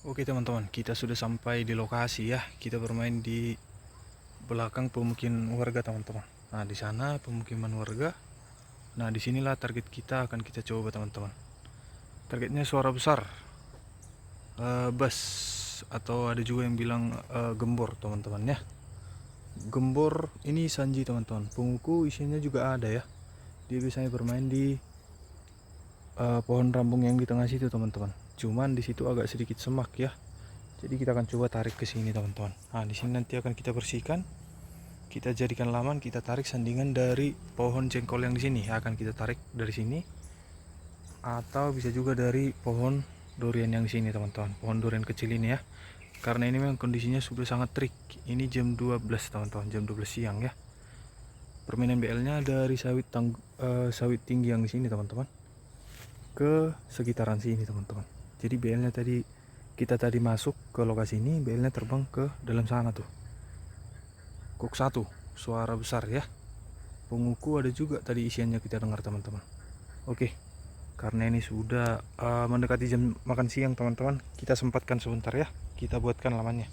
Oke teman-teman, kita sudah sampai di lokasi ya. Kita bermain di belakang pemukiman warga teman-teman. Nah di sana pemukiman warga. Nah disinilah target kita akan kita coba teman-teman. Targetnya suara besar, bus, atau ada juga yang bilang gembor teman-teman ya. Gembor ini Sanji teman-teman. Penguku isinya juga ada ya. Dia biasanya bermain di pohon rambung yang di tengah situ teman-teman. Cuman di situ agak sedikit semak ya. Jadi kita akan coba tarik ke sini teman-teman. Nah di sini nanti akan kita bersihkan. Kita jadikan laman, kita tarik sandingan dari pohon jengkol yang di sini. Akan kita tarik dari sini. Atau bisa juga dari pohon durian yang di sini teman-teman. Pohon durian kecil ini ya. Karena ini memang kondisinya sudah sangat terik. Ini jam 12 teman-teman, jam 12 siang ya. Permainan BL-nya dari sawit tinggi yang di sini teman-teman ke sekitaran sini teman-teman. Jadi BL-nya tadi kita masuk ke lokasi ini, BL-nya terbang ke dalam sana tuh. Kok satu, suara besar ya. Penguku ada juga tadi isiannya kita dengar teman-teman. Oke. Karena ini sudah mendekati jam makan siang teman-teman, kita sempatkan sebentar ya. Kita buatkan lamannya.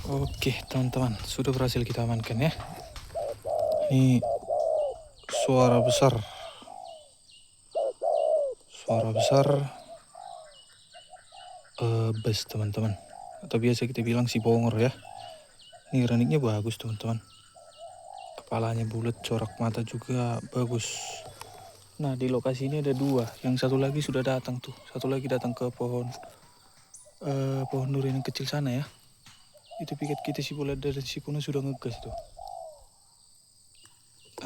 Oke teman-teman, sudah berhasil kita amankan ya. Ini suara besar. Suara besar bus teman-teman. Atau biasa kita bilang si bongor ya. Ini runingnya bagus teman-teman. Kepalanya bulat, corak mata juga bagus. Nah di lokasi ini ada dua. Yang satu lagi sudah datang tuh. Satu lagi datang ke pohon durian yang kecil sana ya. Itu pikat kita si bola dan si kuna sudah ngegas tuh.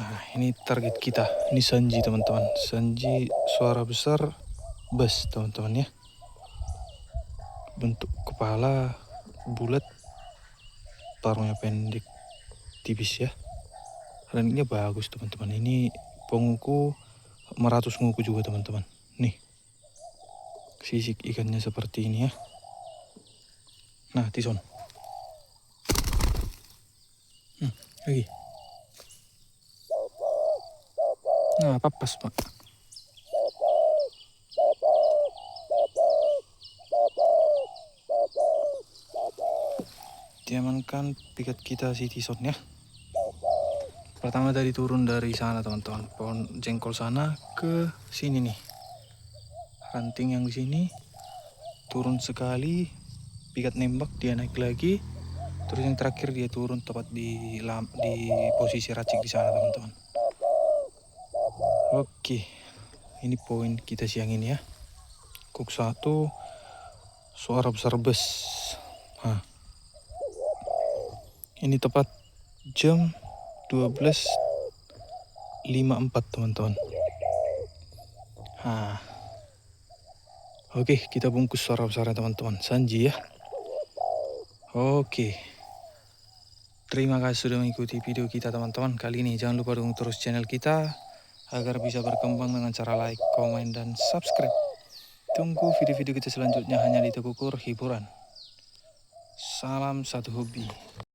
Nah ini target kita. Ini Sanji teman-teman. Sanji suara besar bus teman-teman ya. Bentuk kepala bulat, tarungnya pendek tipis ya. Runningnya bagus teman-teman. Ini penguku meratus nguku juga teman-teman. Nih sisik ikannya seperti ini ya. Nah tison lagi. Nah papas pak. diamankan pikat kita city sound ya. Pertama tadi turun dari sana teman-teman, pohon jengkol sana ke sini nih, ranting yang di sini, turun sekali, pikat nembak, dia naik lagi, terus yang terakhir dia turun tepat di posisi racik di sana teman-teman. Oke, ini poin kita siang ini ya. Kok 1, suara besar bus. Nah, ini tepat jam 12.54 teman-teman. Nah, oke, kita bungkus suara besarnya teman-teman, Sanji ya. Oke, terima kasih sudah mengikuti video kita teman-teman kali ini. Jangan lupa dukung terus channel kita agar bisa berkembang dengan cara like, komen, dan subscribe. Tunggu video-video kita selanjutnya hanya di Tekukur hiburan. Salam satu hobi.